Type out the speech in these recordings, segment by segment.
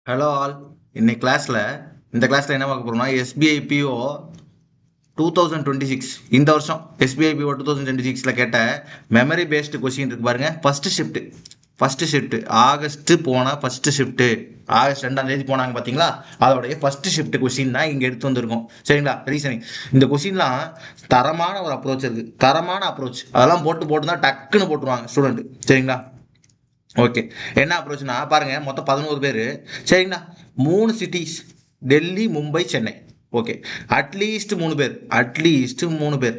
Hello all. இன்னைக்கு இந்த கிளாஸில் என்ன பார்க்க போகிறோம்னா எஸ்பிஐ பிஓ 2026 இந்த வருஷம் எஸ்பிஐ பிஓ 2026 கேட்ட மெமரி பேஸ்டு கொஸ்டின் இருக்கு பாருங்க. ஃபர்ஸ்ட் ஷிஃப்ட் ஆகஸ்ட் போனால் ஆகஸ்ட் 2ஆம் தேதி போனாங்க பார்த்தீங்களா, அதோடைய ஃபர்ஸ்ட் ஷிஃப்ட் கொஸ்டின் தான் இங்கே எடுத்து வந்திருக்கோம். சரிங்களா? ரீசனிங் இந்த கொஸ்டின்லாம் தரமான ஒரு அப்ரோச் இருக்குது, தரமான அப்ரோச். அதெல்லாம் போட்டு தான் டக்குன்னு போட்டுருவாங்க ஸ்டூடெண்ட். சரிங்களா? ஓகே. என்ன அப்ரோச்னா பாருங்க, மொத்தம் 11 பேர். சரிங்களா? 3 cities, Delhi, Mumbai, Chennai. Okay. At least 3 பேர்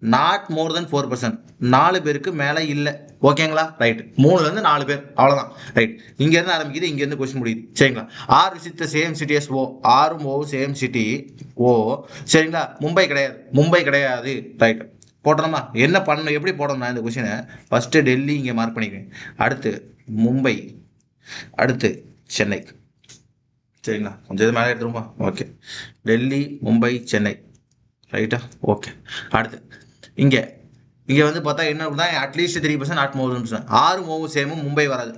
நாட் மோர் தென் 4%, 4 பேருக்கு மேலே இல்லை. ஓகேங்களா? ரைட். 3லேருந்து 4 பேர், அவ்வளோதான். ரைட். இங்கேருந்து ஆரம்பிக்குது, இங்கேருந்து கொஸ்டின் முடியுது. சரிங்களா? R visit the same city as O, ஆரும் ஓ சேம் சிட்டி ஓ. சரிங்களா? மும்பை கிடையாது. ரைட். போட்டோமா? என்ன பண்ணணும், எப்படி போடணும்னா இந்த கொஸ்டினை ஃபஸ்ட்டு டெல்லி இங்கே மார்க் பண்ணிக்கிறேன், அடுத்து மும்பை, அடுத்து சென்னை. சரிங்களா? கொஞ்சம் இது மேலே எடுத்துருமா? ஓகே. டெல்லி, மும்பை, சென்னை. ரைட்டா? ஓகே. அடுத்து இங்கே வந்து பார்த்தா என்ன தான் அட்லீஸ்ட் 3%, நாட் மோர் தென் 3%. ஆறு சேமும் மும்பை வராது,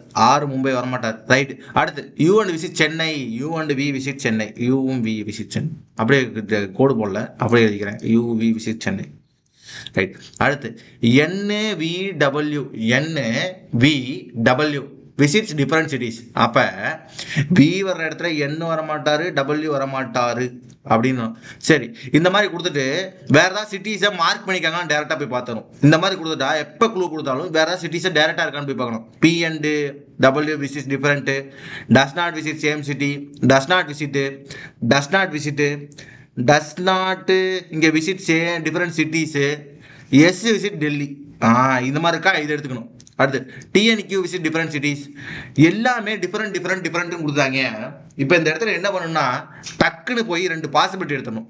மும்பை வரமாட்டார். ரைட். அடுத்து U and visit Chennai, U and V visit Chennai, யூவும் வி விசிட் சென்னை. அப்படியே கோடு போடல, அப்படியே எழுதிக்கிறேன், U V visit Chennai. Right. அடுத்து NVW விசிட்ஸ் டிஃபரண்ட் சிட்டிஸ். அப்போ வி வர்ற இடத்துல N வரமாட்டாரு, W வரமாட்டாரு அப்படின்னு. சரி, இந்த மாதிரி கொடுத்துட்டு வேற ஏதாவது சிட்டிஸை மார்க் பண்ணிக்காங்கன்னு டேரெக்டாக போய் பார்த்துரும். இந்த மாதிரி கொடுத்துட்டா எப்போ க்ளூ கொடுத்தாலும் வேற ஏதாவது சிட்டிஸை டேரெக்டாக இருக்கான்னு போய் பார்க்கணும். P and W visits different, does not visit same city, does not இங்கே visit same different cities, S visit Delhi. இந்த மாதிரி இருக்கா, இது எடுத்துக்கணும். அடுத்து TNQ விசிட் டிஃபரெண்ட் சிட்டிஸ், எல்லாமே டிஃபரெண்ட் கொடுத்தாங்க. இப்போ இந்த இடத்துல என்ன பண்ணணும்னா டக்குன்னு போய் 2 பாசிபிலிட்டி எடுத்துடணும்.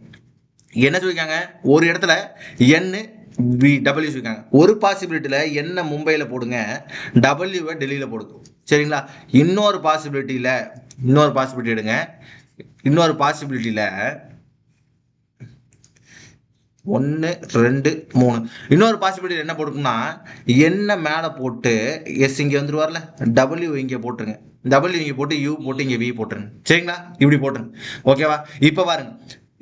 என்ன சொல்லியிருக்காங்க, ஒரு இடத்துல NVW சொல்லியிருக்காங்க, ஒரு பாசிபிலிட்டியில் என்ன மும்பையில் போடுங்க, டபிள்யூவை டெல்லியில் போடுங்க. சரிங்களா? இன்னொரு பாசிபிலிட்டி எடுங்க. இன்னொரு பாசிபிலிட்டியில் 1 2 3 இன்னொரு பாசிபிலிட்டி என்ன போட்டுக்கணும்னா, என்ன மேலே போட்டு எஸ் இங்கே வந்துருவார்ல, டபிள்யூ இங்கே போட்டுருங்க, டபிள்யூ இங்கே போட்டு யூ போட்டு இங்கே வி போட்டுருங்க. சரிங்களா? இப்படி போட்டுருங்க. ஓகேவா? இப்போ பாருங்க,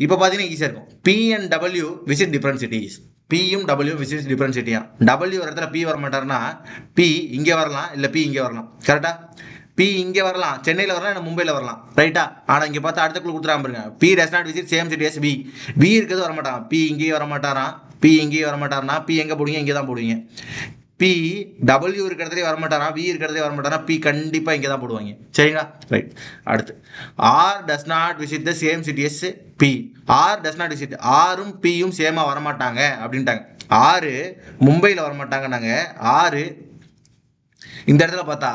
இப்போ பார்த்தீங்கன்னா ஈஸியாக இருக்கும். P and W visit different cities, பியும் டபிள்யூ விசிட் டிஃபரண்ட் சிட்டியா. டபிள்யூ ஒரு இடத்துல P வர மாட்டாருன்னா P இங்கே வரலாம், இல்லை P இங்கே வரலாம். கரெக்டா? P இங்கே வரலாம், சென்னையில் வரலாம், இல்லை மும்பையில் வரலாம். ரைட்டா? ஆனால் இங்கே பார்த்தா அடுத்த குழு கொடுத்துறாம பாருங்க, P does not visit same city as V இருக்கிறது வரமாட்டான், P இங்கேயே வரமாட்டாராம். P இங்கேயே வரமாட்டார்னா P எங்கே போடுவீங்க, இங்கே தான் போடுவீங்க. P W இருக்கிறதே வரமாட்டாரா, V இருக்கிறதே வரமாட்டாரா, P கண்டிப்பாக இங்கே தான் போடுவாங்க. சரிங்களா? ரைட். அடுத்து R does not visit the same city as P, R does not visit, ஆரும் பியும் சேமாக வரமாட்டாங்க அப்படின்ட்டாங்க. ஆறு மும்பையில் வரமாட்டாங்கன்னாங்க, ஆறு இந்த இடத்துல பார்த்தா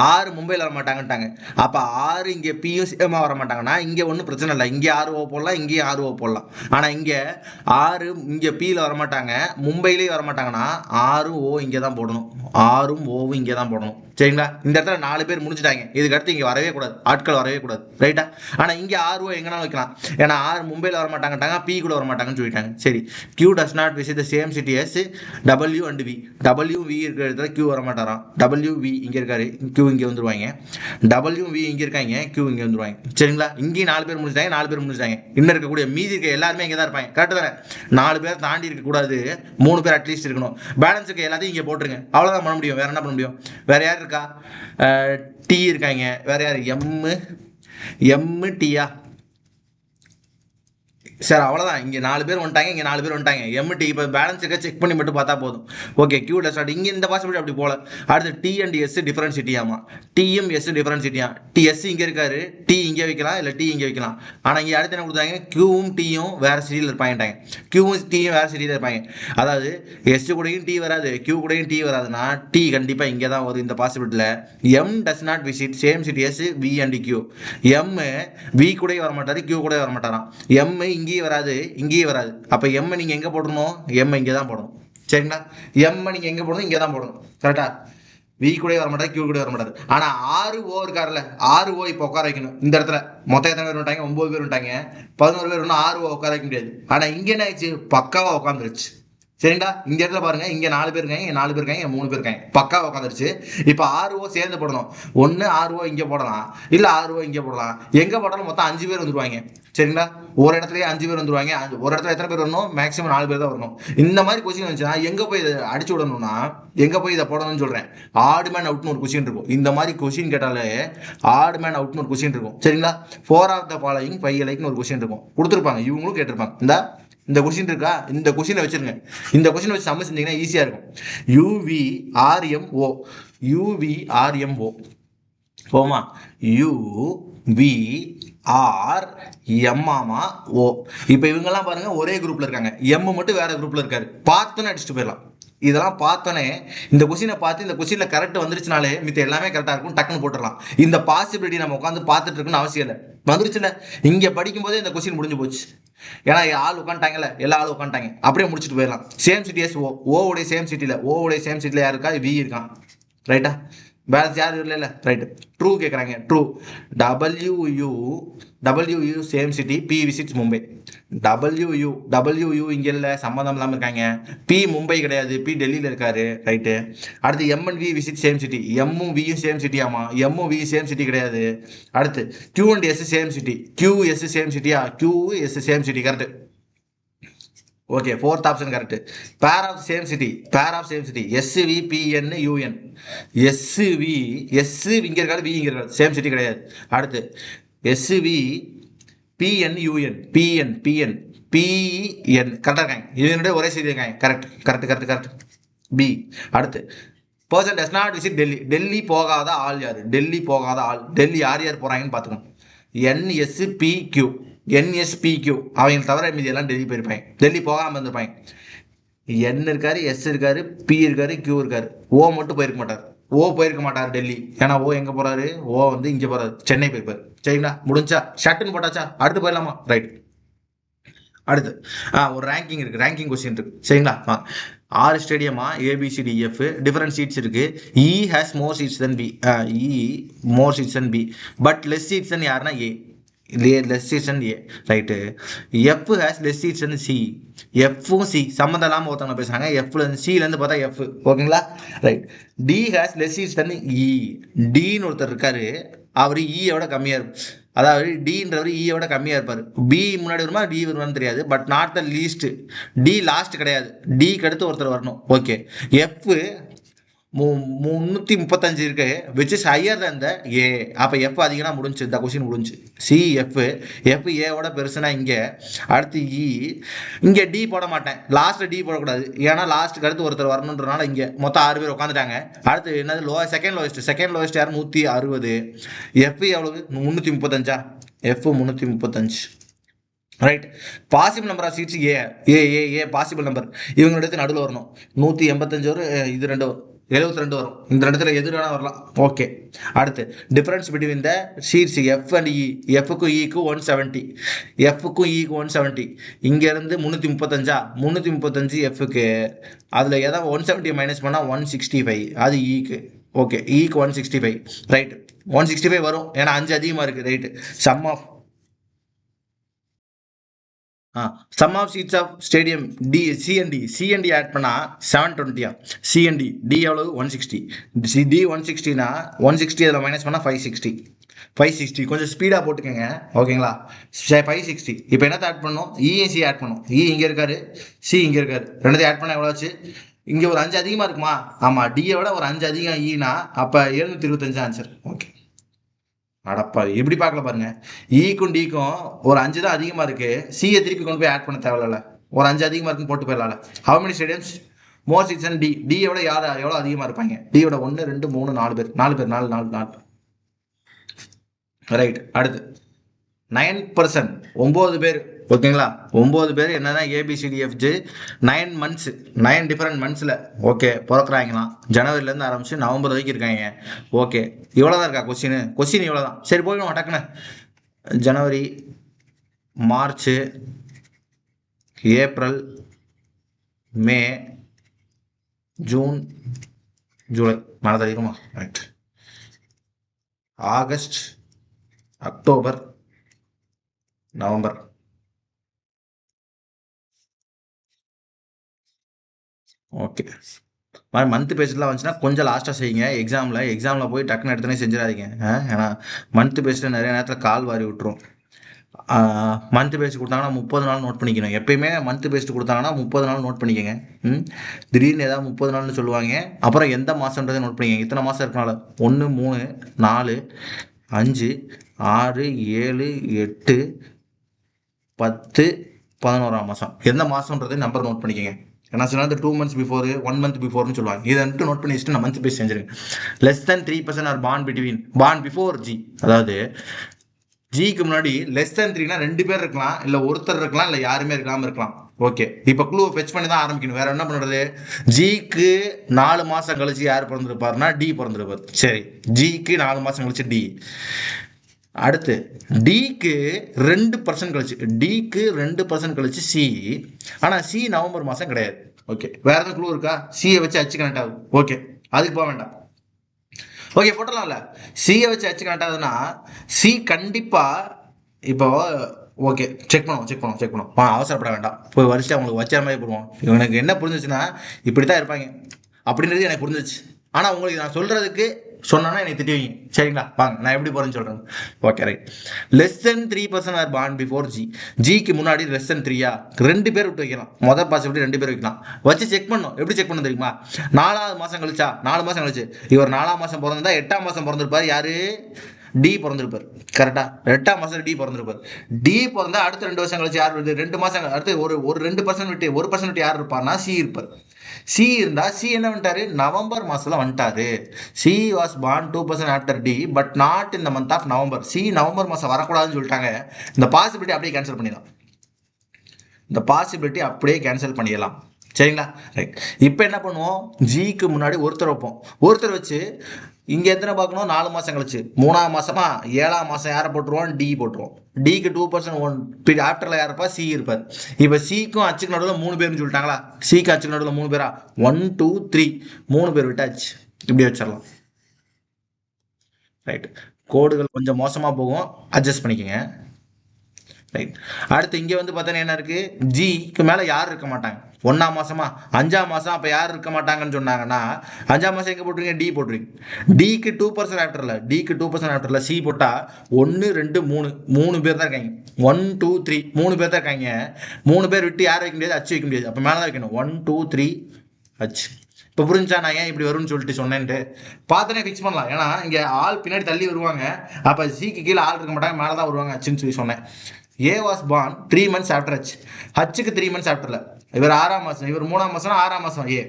6 மும்பையில் வரமாட்டாங்கட்டாங்க. அப்போ 6 இங்கே பியும் சேமாக வரமாட்டாங்கன்னா இங்கே ஒன்றும் பிரச்சனை இல்லை, இங்கே 6O போடலாம், இங்கேயும் 6O போடலாம். ஆனால் இங்கே 6 இங்கே பியில் வரமாட்டாங்க, மும்பையிலேயே வரமாட்டாங்கன்னா 6O இங்கே தான் போடணும், 6O இங்கே தான் போடணும். சரிங்களா? இந்த இடத்துல 4 பேர் முடிஞ்சிட்டாங்க, இதுக்கு அடுத்து இங்கே வரவே கூடாது, ஆட்கள் வரவே கூடாது. ரைட்டா? ஆனால் இங்கே 6O எங்கன்னா வைக்கலாம், ஏன்னா 6 மும்பையில் வரமாட்டாங்கட்டாங்க, P கூட வரமாட்டாங்கன்னு சொல்லிட்டாங்க. சரி. Q does not visit the same city as W and V, WV இருக்கிற இடத்துல Q வரமாட்டாராம், WV இங்கே இருக்காரு, Q இங்கே வந்துருவாங்க, WV இங்கே இருக்காங்க, Q இங்கே வந்துருவாங்க. சரிங்களா? இங்கேயும் 4 பேர் முடிஞ்சிட்டாங்க, இன்னும் இருக்கக்கூடிய மீதி இருக்க எல்லாருமே இங்கே தான் இருப்பாங்க. கரெக்டாக தானே? 4 பேர் தாண்டி இருக்கக்கூடாது, 3 பேர் அட்லீஸ்ட் இருக்கணும். பேலன்ஸுக்கு எல்லாத்தையும் இங்கே போட்டுருங்க, அவ்வளோதான் பண்ண முடியும். வேற என்ன பண்ண முடியும்? வேற யார் இருக்கா? T இருக்காங்க, வேற யார்? MTயா? சார் அவ்வளோதான், இங்கே 4 பேர் வந்துட்டாங்க, இங்கே 4 பேர் வந்துட்டாங்க. MT இப்போ பேலன்ஸுக்கு செக் பண்ணி மட்டும் பார்த்தா போதும். ஓகே. Q டஸ் நாட், இங்கே இந்த பாசிபிலிட்டி அப்படி போல. அடுத்து T and S டிஃபரண்ட் சிட்டியாமா, டியும் எஸ் டிஃபரண்ட் சிட்டியா. TS இங்கே இருக்காரு, T இங்கே வைக்கலாம், இல்லை T இங்கே வைக்கலாம். ஆனால் இங்கே அடுத்து என்ன கொடுத்தாங்க, Qவும் Tயும் வேறு சிட்டியில் இருப்பாங்கட்டாங்க, Qவும் Tயும் வேறு சிட்டியில் இருப்பாங்க. அதாவது S கூடயும் T வராது, Q கூடயும் T வராதுன்னா T கண்டிப்பாக இங்கே தான் வரும் இந்த பாசிபிலிட்டியில். M does not visit same city as V and Q, M V கூடயும் வரமாட்டார், Q கூட வரமாட்டாராம். M இங்கேயும் வராது, இங்கேயும் வராது. அப்போ M நீங்கள் எங்கே போடணும், M இங்கே தான் போடணும். சரிங்களா? M நீங்கள் எங்கே போடணும், இங்கே தான் போடணும். கரெக்டா? V கூட வரமாட்டாரு, Q கூட வரமாட்டாரு. ஆனால் 6O இருக்காருல்ல, 6O இப்போ உட்கார வைக்கணும். இந்த இடத்துல மொத்தம் எத்தனை பேர் வந்துட்டாங்க, 9 பேர் வந்துட்டாங்க, 11 பேர் ஒன்றும் 6O உட்கார வைக்க முடியாது. ஆனால் இங்கே என்ன ஆயிடுச்சு, பக்காவாக உட்காந்துருச்சு. சரிங்களா? இந்த இடத்துல பாருங்க, இங்க 4 பேர் இருக்காங்க, இங்க 4 பேர் இருக்காங்க, இங்க 3 பேர் இருக்காங்க. பக்கா உட்காந்துருச்சு. இப்ப RO சேர்ந்து போடணும். ஒண்ணு RO இங்க போடலாம், இல்ல RO இங்க போடலாம். எங்க போட்டாலும் மொத்தம் 5 பேர் வந்துருவாங்க. சரிங்களா? ஒரு இடத்துலயே 5 பேர் வந்துருவாங்க. ஒரு இடத்துல எத்தனை பேர் வரணும்? மேக்ஸிமம் 4 பேர் தான் வரணும். இந்த மாதிரி கொஸ்டின் வந்துச்சுன்னா எங்க போய் இதை அடிச்சு விடணும்னா, எங்க போய் இதை போடணும்னு சொல்றேன். ஆட் மேன் அவுட்னு ஒரு கொஸ்டின் இருக்கும். இந்த மாதிரி கொஸ்டின் கேட்டாலே ஆட் மேன் அவுட்னு ஒரு கொஸ்டின் இருக்கும். சரிங்களா? 4 ஆஃப் த ஃபாலோயிங் 5 அலைக்னு ஒரு கொஸ்டின் இருக்கும். கொடுத்துருப்பாங்க, இவங்களும் கேட்டிருப்பாங்க. இந்த கொஸ்டின் இருக்கா, இந்த கொஸ்டினை வச்சிருங்க. இந்த கொஸ்டின் வச்சு சம்ம செஞ்சீங்கன்னா ஈஸியா இருக்கும். UVRMO, UVRMO போமா, UVRMO. இப்போ இவங்கெல்லாம் பாருங்க ஒரே குரூப்ல இருக்காங்க, எம் மட்டும் வேற குரூப்ல இருக்காரு. பார்த்தோன்னு அடிச்சுட்டு போயிடலாம். இதெல்லாம் பார்த்தோன்னே இந்த கொஸ்டினை பார்த்து இந்த கொஸ்டின்ல கரெக்ட் வந்துருச்சுனாலே மித்த எல்லாமே கரெக்டா இருக்கும், டக்குன்னு போட்டுடலாம். இந்த பாசிபிலிட்டி நம்ம உட்காந்து பார்த்துட்டு இருக்குன்னு அவசியம் இல்லை. வந்துருச்சுல, இங்க படிக்கும் போதே இந்த கொஸ்டின் முடிஞ்சு போச்சு. ஏன்னா ஆள் உட்காந்துட்டாங்கல்ல, எல்லா ஆளும் உட்காந்துட்டாங்க, அப்படியே முடிச்சுட்டு போயிடலாம். சேம் சிட்டி எஸ் ஓ, ஓவுடைய சேம் சிட்டியில், ஓவுடைய சேம் சிட்டியில் யார் இருக்கா? வி இருக்கான். ரைட்டா? பேலன்ஸ் யாரும் இல்லை. ரைட்டு. ட்ரூ கேட்குறாங்க. True. WU same city, B visits Mumbai. WU இங்கே இல்லை, சம்மந்தம் இல்லாமல் இருக்காங்க. பி மும்பை கிடையாது, பி டெல்லியில் இருக்காரு. ரைட்டு. அடுத்து MNV விசிட் சேம் சிட்டி. எம்மும் வியும் சேம் சிட்டி. ஆமாம், எம்மும் வி சேம் சிட்டி கிடையாது. அடுத்து QS same city. QS same சிட்டியா? QS same city. Correct. Okay, fourth option correct. Pair of same city, pair of same city. SVPNUN. S இங்க இருக்காது, we இங்க இருக்காது, சேம் சிட்டி கிடையாது. அடுத்து SVPNUN, PN கரெக்டாக இருக்காங்க. இதனுடைய ஒரே செய்தி இருக்காங்க. கரெக்ட். பி. அடுத்து person does not visit Delhi. Delhi போகாத ஆள் யாரு? டெல்லி போகாத ஆள், டெல்லி யார் போறாங்கன்னு பார்த்துக்கணும். NSPQ அவங்க தவிர மீதி எல்லாம் டெல்லி போயிருப்பாங்க, டெல்லி போகாமல் இருந்திருப்பாங்க. N இருக்காரு, S இருக்காரு, P இருக்காரு, Q இருக்காரு. O மட்டும் போயிருக்க மாட்டார் டெல்லி. ஏன்னா O எங்க போறாரு? O வந்து இங்க போறாரு, சென்னை போயிருப்பாரு. சரிங்களா? முடிஞ்சா ஷட்டுன்னு போட்டாச்சா? அடுத்து போயிடலாமா? ரைட். அடுத்து ஒரு ரேங்கிங் இருக்கு, ரேங்கிங் கொஸ்டின் இருக்கு. சரிங்களா? 6 ஸ்டேடியமா, ABCDF, டிஃபரெண்ட் சீட்ஸ் இருக்கு. E has more seats than B. more seats than B, but less seats than யாருன்னா A. Less seats and A. Right. F has less seats and C. எஃப்பும் C சம்மந்தம் இல்லாமல் ஒருத்தவங்க பேசுகிறாங்க. எஃப்லேருந்து சிலேருந்து பார்த்தா எஃப். ஓகேங்களா? Right. D has less seats than E. டின்னு ஒருத்தர் இருக்காரு, அவர் ஈயோட கம்மியாக இருக்கும். அதாவது டின்றவர் ஈயோட கம்மியாக இருப்பார். பி முன்னாடி வருமா டி வருமானு தெரியாது, but not the least. D last கிடையாது, டிக்கு அடுத்து ஒருத்தர் வரணும். ஓகே. எஃப் 335 இருக்கு, which is higher than the A. அப்போ எஃப் அதிகமாக முடிஞ்சு, இந்த கொஸ்டின் முடிஞ்சு. சி எஃப் ஏவோட பெருசுனா இங்கே. அடுத்து இங்கே டி போட மாட்டேன், லாஸ்ட்டில் டி போடக்கூடாது, ஏன்னா லாஸ்ட்டுக்கு அடுத்து ஒருத்தர் வரணுன்றனால இங்கே மொத்தம் 6 பேர் உட்காந்துட்டாங்க. அடுத்து என்னது செகண்ட் லோயஸ்ட் யார்? 160. எஃப் எவ்வளவு? 335. F 335. Right. Possible number of seats A possible number. இவங்க எடுத்து நடுவில் வரணும். 185 வரும், இது 2 வரும், 72 வரும். இந்த இடத்துல எது வேணா வரலாம். ஓகே. அடுத்து difference between the seats F and E. எஃப்க்கும் இக்கு 170, எஃப்க்கும் இக்கு 170. இங்கேருந்து 335 எஃப்க்கு. அதில் எதாவது 170 மைனஸ் பண்ணால் 165, அது இக்கு. ஓகே, இக்கு 165. ரைட். 165 வரும், ஏன்னா 5 அதிகமாக இருக்குது. Right. Sum of seats of stadium D. C and D add பண்ணா 720. சிஎன்டி டி எவ்வளவு? 160. டி 160னா 160 அதில் மைனஸ் பண்ணால் 560. கொஞ்சம் ஸ்பீடாக போட்டுக்கோங்க. ஓகேங்களா? 560. இப்போ என்னத்தை ஆட் பண்ணணும்? இஎன்சி ஆட் பண்ணணும். இங்கே இருக்காரு, சி இங்கே இருக்காரு, ரெண்டுத்தையும் ஆட் பண்ணால் எவ்வளோ ஆச்சு? இங்கே ஒரு 5 அதிகமாக இருக்குமா? ஆமாம், டியை விட ஒரு 5 அதிகம் ஈனா, அப்போ 725 ஆன்சர். ஓகே. அடப்பா, எப்படி பார்க்கல பாருங்க. ஈக்கும் டிக்கும் ஒரு 5 தான் அதிகமாக இருக்கு, சியை திருப்பி கொண்டு போய் ஆட் பண்ண தேவையில்ல, ஒரு 5 அதிகமாக இருக்குன்னு போட்டு போயிடலாம். How many stadiums more seats and D. டியோட யார் எவ்வளோ அதிகமாக இருப்பாங்க? டியோட 1 2 3 4 பேர், 4. ரைட். அடுத்து 9%, 9 பேர். ஓகேங்களா? 9 பேர் என்னன்னா ABCDFG 9 மந்த்ஸ், 9 டிஃபரெண்ட் மந்த்ஸில். ஓகே, பிறக்கிறாங்களாம். ஜனவரிலேருந்து ஆரம்பிச்சு நவம்பர் வரைக்கும் இருக்காங்க. ஓகே, இவ்வளோதான் இருக்கா கொஸ்டின் இவ்வளோ தான். சரி, போயிடும் டக்குன்னு. ஜனவரி, மார்ச், ஏப்ரல், மே, ஜூன், ஜூலை. மழை தெரியுமா? Right. August, October, November. Okay. Month பேஸ்ட்லாம் வந்துச்சுன்னா கொஞ்சம் லாஸ்ட்டாக செய்யுங்க. எக்ஸாமில் போய் டக்குன்னு எடுத்துனே செஞ்சிடாதீங்க. ஏன்னா மந்த் பேஸ்ட்டில் நிறைய நேரத்தில் கால் வாரி விட்டுரும். மந்த் பேஸ்ட் கொடுத்தாங்கன்னா 30 நாள் நோட் பண்ணிக்கணும். எப்பயுமே மந்த் பேஸ்ட் கொடுத்தாங்கன்னா 30 நாள் நோட் பண்ணிக்கோங்க. திடீர்னு ஏதாவது 30 நாள்னு சொல்லுவாங்க. அப்புறம் எந்த மாதன்றதை நோட் பண்ணிக்கங்க. இத்தனை மாதம் இருக்கனால 1 3 4 5 6 7 8 10 11ஆம் மாதம் எந்த மாதன்றதை நம்பர் நோட் பண்ணிக்கோங்க. ஏன்னா சில 2 months பிஃபோர் 1 month பிஃபோர்னு சொல்லுவாங்க. இதை வந்துட்டு நோட் பண்ணி வச்சுட்டு நான் மந்த் பேஸ் செஞ்சிருங்க. Less than 3% are born before G. அதாவது ஜிக்கு முன்னாடி லெஸ் தேன் 3னா 2 பேர் இருக்கலாம், இல்லை ஒருத்தர் இருக்கலாம், இல்லை யாருமே இருக்கலாம். ஓகே, இப்போ க்ளூவை ஃபெச் பண்ணி தான் ஆரம்பிக்கணும். வேற என்ன பண்ணுறது? ஜிக்கு 4 மாதம் கழிச்சு யார் பிறந்திருப்பாருன்னா டி பிறந்திருப்பார். சரி, ஜிக்கு 4 மாதம் கழிச்சு டி. அடுத்து டிக்கு 2% கழிச்சு சி. ஆனால் சி நவம்பர் மாதம் கிடையாது. ஓகே, வேற எதுவும் க்ளூ இருக்கா? சியை வச்சு அச்சு கனெக்ட் ஆகுது. ஓகே, அதுக்கு போக வேண்டாம். ஓகே, போட்டலாம்ல. சியை வச்சு அச்சு கனெக்ட் ஆகுதுன்னா சி கண்டிப்பா இப்போ ஓகே செக் பண்ணுவோம். அவசரப்பட வேண்டாம். போய் வரிசை அவங்களுக்கு வச்ச மாதிரி போடுவோம். இவனுக்கு என்ன புரிஞ்சிச்சுன்னா இப்படி தான் இருப்பாங்க அப்படின்றது எனக்கு புரிஞ்சிச்சு. ஆனால் உங்களுக்கு நான் சொல்றதுக்கு சொன்னா எனக்கு திட்டுவீங்க. சரிங்களா? வாங்க நான் எப்படி போறேன்னு சொல்றேன். Okay, right. Less than 3% are born before G. ஜிக்கு முன்னாடி லெஸ் தென் 3யா 2 பேர் விட்டு வைக்கலாம். மொதல் பாசிபிலிட்டி 2 பேர் வைக்கலாம். வச்சு செக் பண்ணணும். எப்படி செக் பண்ண தெரியுமா? 4ஆவது மாதம் கழிச்சா 4 மாதம் கழிச்சு இவர் 4ஆம் மாதம் பிறந்திருந்தா 8ஆம் மாதம் பிறந்திருப்பார். யாரு? டி பிறந்திருப்பார். கரெக்டா? 8ஆம் மாதம் டி பிறந்திருப்பார். டி பிறந்தா அடுத்த 2 வருஷம் கழிச்சு யார் வருது? 2 மாதம் அடுத்து ஒரு 2% விட்டு 1% யார் இருப்பார்னா சி இருப்பார். சி இருந்தா சி என்ன பண்ணிட்டாரு? நவம்பர் மாசத்துல வந்துட்டாரு. C was born 2% after D but not in the month of November. C November மாசம் வரக்கூடாதுன்னு சொல்லிட்டாங்க. இந்த பாசிபிலிட்டி அப்படியே கேன்சல் பண்ணிடலாம். சரிங்களா? ரைட். இப்போ என்ன பண்ணுவோம்? ஜிக்கு முன்னாடி ஒருத்தர் வைப்போம். ஒருத்தர் வச்சு இங்கே எத்தனை பார்க்கணும்? 4 மாதம் கழிச்சு 3ஆம் மாதமா 7ஆம் மாதம் யாரை போட்டுருவோம்? டி போட்டுருவோம். டிக்கு 2% ஆஃப்டரில் யார் இருப்பா? சி இருப்பார். இப்போ சிக்கும் அச்சுக்கு நடுவில் 3 பேர்னு சொல்லிட்டாங்களா? சிக்கு அச்சுக்கு நடுவில் 3 பேரா? 1 2 3 3 பேர் விட்டாச்சு. இப்படி வச்சிடலாம். ரைட். கோடுகள் கொஞ்சம் மோசமாக போகும், அட்ஜஸ்ட் பண்ணிக்கோங்க. ரைட். அடுத்து இங்கே வந்து பார்த்தீங்கன்னா என்ன இருக்கு? ஜிக்கு மேலே யாரும் இருக்க மாட்டாங்க. 1ஆம் மாசமா 5ஆம் மாதம் அப்போ யார் இருக்க மாட்டாங்கன்னு சொன்னாங்கன்னா 5ஆம் மாதம் எங்கே போட்டுருங்க? டி போட்டுருங்க. டிக்கு 2% ஆஃப்டரில் சி போட்டால் 1 2 3 பேர் தான் இருக்காங்க. 1 2 3 3 பேர் தான் இருக்காங்க. 3 பேர் விட்டு யார் வைக்க முடியாது? அச்சு வைக்க முடியாது. அப்போ மேலே தான் வைக்கணும். 1 2 3 அச்சு. இப்போ புரிஞ்சா நான் ஏன் இப்படி வரும்னு சொல்லிட்டு சொன்னேன்ட்டு பார்த்தனே ஃபிக்ஸ் பண்ணலாம். ஏன்னா இங்கே ஆள் பின்னாடி தள்ளி வருவாங்க. அப்போ சிக்கு கீழே ஆள் இருக்க மாட்டாங்க, மேலே தான் வருவாங்க அச்சுன்னு சொல்லி சொன்னேன். A was born 3 months after H. ஹச்சுக்கு 3 months ஆஃப்டர்ல. இவர் 6ஆம் மாதம், இவர் 3ஆம் மாதம்னா 6ஆம் மாதம் ஏ.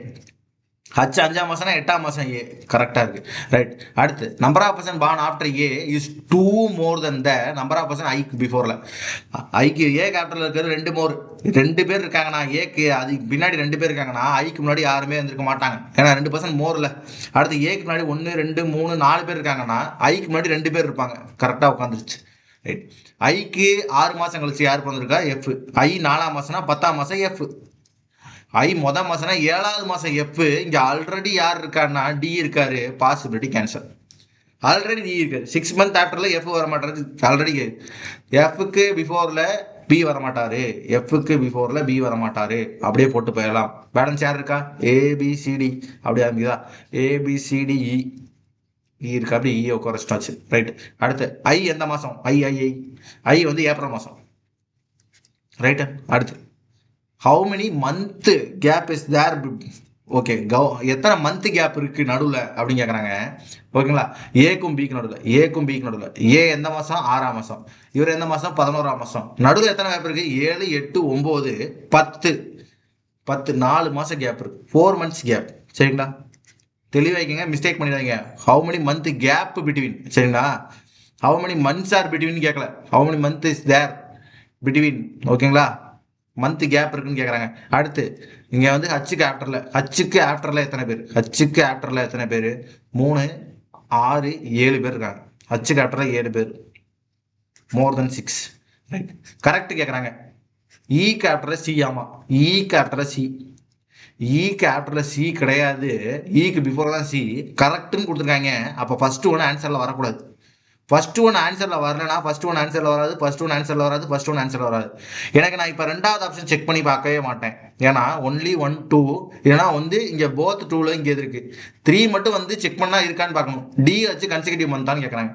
ஹச் 5ஆம் மாதம்னா 8ஆம் மாதம் ஏ. கரெக்டாக இருக்கு. ரைட். அடுத்து number of person born after A is 2 more than the number of person ஐக்கு பிஃபோர்ல. ஐக்கு ஏ கேபிட்டல் இருக்கிறது 2 பேர் இருக்காங்கன்னா ஏக்கு அதுக்கு பின்னாடி 2 பேர் இருக்காங்கன்னா ஐக்கு முன்னாடி யாருமே இருந்திருக்க மாட்டாங்க. ஏன்னா 2% மோர்ல. அடுத்து ஏக்கு முன்னாடி 1 2 3 4 பேர் இருக்காங்கன்னா ஐக்கு முன்னாடி 2 பேர் இருப்பாங்க. கரெக்டாக உட்காந்துருச்சு. ரைட். ஐக்கு 6 மாதம் கழிச்சு யார் பிறந்திருக்கா? எஃப். ஐ 4ஆம் மாதம்னா 10ஆம் மாதம் எஃப். ஐ மொதல் மாதம்னா 7ஆவது மாதம் எஃப். இங்கே ஆல்ரெடி யார் இருக்காருன்னா டி இருக்காரு. Possibility cancel. ஆல்ரெடி டி இருக்காரு. 6 months ஆஃப்டரில் எஃப் வர மாட்டாரு. ஆல்ரெடி எஃப்க்கு பிஃபோரில் பி வரமாட்டாரு. எஃப்க்கு பிஃபோரில் பி வரமாட்டாரு. அப்படியே போட்டு போயிடலாம். பேலன்ஸ் யார் இருக்கா? ஏபிசிடி. அப்படியே ஆரம்பிக்குதா? ஏபிசிடிஇ இருக்கு. அப்படி ஈ குறைச்சிட்டாச்சு. ரைட். அடுத்து ஐ எந்த மாதம்? ஐ வந்து ஏப்ரல் மாதம். ரைட்டு. அடுத்து how many month gap is there? Okay, எத்தனை மந்த் கேப் இருக்கு நடுவில் அப்படின்னு கேட்குறாங்க. ஓகேங்களா? ஏக்கும் பிக்கு நடுவில். ஏ எந்த மாதம்? 6ஆம் மாதம். இவர் எந்த மாதம்? 11ஆம் மாதம். நடுவில் எத்தனை கேப் இருக்கு? 7 8 9 10 4 மாதம் கேப் இருக்கு. 4 months கேப். சரிங்களா? தெளிவாய்க்கங்க, மிஸ்டேக் பண்ணிடாதீங்க. How many month gap between. சரிங்களா? How many months are between கேட்கல. How many month is there between. ஓகேங்களா? மந்த் கேப் இருக்குன்னு கேட்குறாங்க. அடுத்து இங்கே வந்து ஹச்சுக்கு ஆஃப்டரில் எத்தனை பேர்? 3 6 7 பேர் இருக்காங்க. ஹச்சுக்கு ஆஃப்டரில் 7 பேர். மோர் தென் 6. ரைட். கரெக்ட் கேட்குறாங்க. ஈக்கு ஆஃப்டரில் சி. ஆமாம், ஈக்கு ஆஃப்டரில் சி. ஈக்கு ஆஃப்டரில் சி கிடையாது. ஈக்கு பிஃபோர் தான் சி. கரெக்டுன்னு கொடுத்துருக்காங்க. அப்போ ஃபர்ஸ்ட் ஒன்று ஆன்சரில் வரக்கூடாது. ஃபர்ஸ்ட் ஒன் ஆன்சரில் வரலனா ஃபர்ஸ்ட் ஒன் ஆன்சரில் வராது, ஃபர்ஸ்ட் ஒன் ஆன்சரில் வராது, ஃபர்ஸ்ட் ஒன் ஆன்சரில் வராது. எனக்கு நான் இப்போ ரெண்டாவது ஆப்ஷன் செக் பண்ணி பார்க்கவே மாட்டேன். ஏன்னா ஒன்லி 1 2 இல்லைனா வந்து இங்கே போத் 2ல இங்கே எது இருக்குது 3 மட்டும் வந்து செக் பண்ணால் இருக்கான்னு பார்க்கணும். டி ஹச் கன்செக்யூட்டிவ் மந்தான்னு கேட்குறாங்க.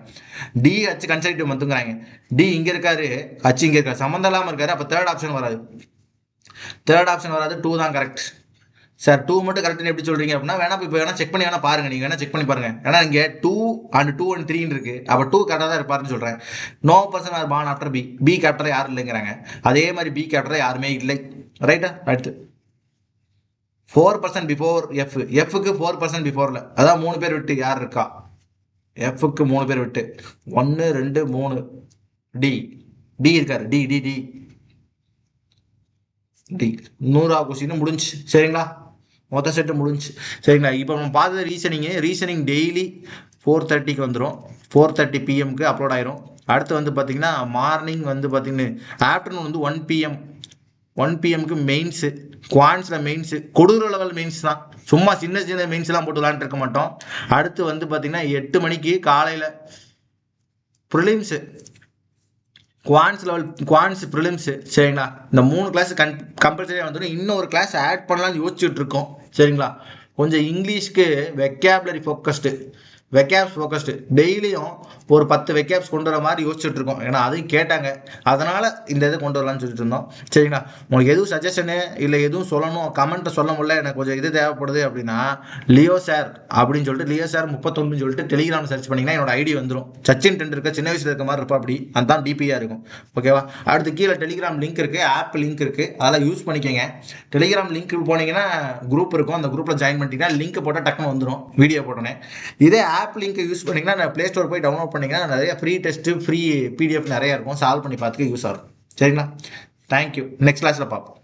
டி ஹச் கன்செக்யூட்டிவ் மந்த்துங்கிறாங்க. டி இங்கே இருக்காரு, ஹச் இங்கே இருக்காரு, சம்மந்தம் இல்லாமல் இருக்காரு. அப்போ தேர்ட் ஆப்ஷன் வராது. தேர்ட் ஆப்ஷன் வராது. 2 தான் கரெக்ட். சார் 2 மட்டும் கரெக்ட்னு எப்படி சொல்றீங்க அப்படின்னா வேணா இப்போ வேணா செக் பண்ணி வேணா பாருங்க. நீங்க வேணா செக் பண்ணி பாருங்க. ஏன்னா இங்க 2 and 2 and 3 இருக்கு. அப்ப 2 கரெக்டா தான் இருப்பாருன்னு சொல்றேன். No person are born after B. B கேப்டர் யாரும் இல்லைங்கிறாங்க. அதே மாதிரி பி கேப்டர் யாருமே இல்லை. ரைட்டா? அடுத்து 4% பிஃபோர் எஃப். எஃப்க்கு 4% பிஃபோர்ல, அதான் 3 பேர் விட்டு யார் இருக்கா? எஃப்க்கு 3 பேர் விட்டு 1 2 3 டி. டி இருக்காரு. D D D D 100 question முடிஞ்சு. சரிங்களா? மொத்த செட்டு முடிஞ்சு. சரிங்களா? இப்போ நம்ம பார்த்தது ரீசனிங் டெய்லி 4:30க்கு வந்துடும். 4:30 PM அப்லோட் ஆயிரும். அடுத்து வந்து பார்த்தீங்கன்னா மார்னிங் வந்து பார்த்தீங்கன்னா ஆஃப்டர்நூன் வந்து 1 PM 1 PM மெயின்ஸு. குவான்ஸில் மெயின்ஸு கொடூர லெவல் மெயின்ஸ் தான். சும்மா சின்ன சின்ன மெயின்ஸ்லாம் போட்டு விளாண்டு இருக்க மாட்டோம். அடுத்து வந்து பார்த்தீங்கன்னா 8 மணிக்கு காலையில் ப்ரிலிம்ஸு, குவான்ஸ் ப்ரிலிம்ஸு. சரிங்களா? இந்த 3 கிளாஸ் கம்பல்சரியாக வந்துடும். இன்னொரு கிளாஸ் ஆட் பண்ணலாம்னு யோசிச்சுட்டு இருக்கோம். சரிங்களா? கொஞ்சம் இங்கிலீஷ்க்கு வெக்காபுலரி ஃபோக்கஸ்டு டெய்லியும் ஒரு 10 வெக்காப்ஸ் கொண்டு வர மாதிரி யோசிச்சுட்டு இருக்கோம். ஏன்னா அதையும் கேட்டாங்க, அதனால் இந்த இதை கொண்டு வரலான்னு சொல்லிட்டு இருந்தோம். சரிங்களா? உங்களுக்கு எதுவும் சஜஷனு இல்லை எதுவும் சொல்லணும், கமெண்ட்டை சொல்ல முடியல, எனக்கு கொஞ்சம் இது தேவைப்படுது அப்படின்னா லியோ சார் அப்படின்னு சொல்லிட்டு லியோ சார் 39 சொல்லிட்டு டெலிகிராம் சர்ச் பண்ணிங்கன்னா என்னோட ஐடி வந்துடும். சச்சின் டெண்டுல்கர் சின்ன வயசில் இருக்க மாதிரி இருப்பா, அப்படி அதுதான் டிபியாக இருக்கும். ஓகேவா? அடுத்து கீழே டெலிகிராம் லிங்க் இருக்குது, ஆப் லிங்க் இருக்குது, அதெல்லாம் யூஸ் பண்ணிக்கோங்க. டெலிகிராம் லிங்க் போனீங்கன்னா குரூப் இருக்கும், அந்த குரூப்பில் ஜாயின் பண்ணிட்டீங்கன்னா லிங்க் போட்டால் டக்குன்னு வந்துடும் வீடியோ போட்டோன்னே. இதே ஆப் லிங்க் யூஸ் பண்ணிங்கன்னா நான் ப்ளே ஸ்டோர் போய் டவுன்லோட் பண்ணிங்கன்னா நிறைய ஃப்ரீ டெஸ்ட்டு ஃப்ரீ PDF நிறையா இருக்கும். சால்வ் பண்ணி பார்த்துக்க யூஸ் ஆகும். சரிங்களா? தேங்க்யூ. நெக்ஸ்ட் கிளாஸில் பார்ப்போம்.